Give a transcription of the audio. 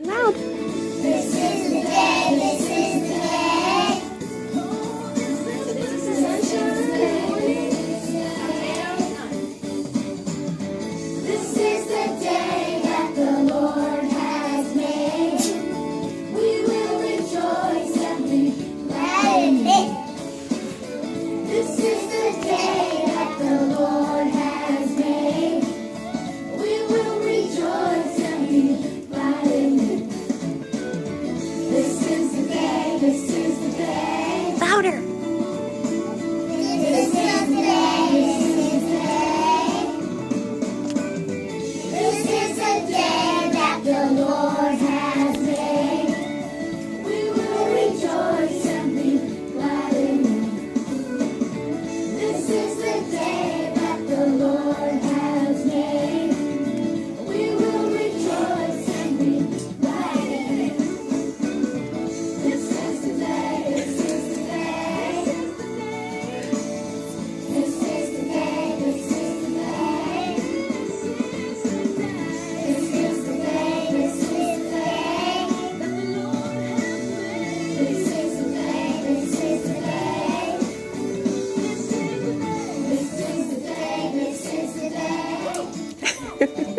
Loud. This is the day, this is the day. This is the day. This is the day that the Lord has made. We will rejoice and be glad in it. This is the day that the Lord has made. We will rejoice and be glad in it. This is the day, this is the day. Louder. This is the day, this is the day. This is the day that the Lord has made. We will rejoice and be glad in it. This is the day that the Lord has made. We will rejoice and be glad in it. This is the day, this is the day. This is the day, this is the day. This is the day, this is the day. This is the day, this is the day. This is the day, this is the day.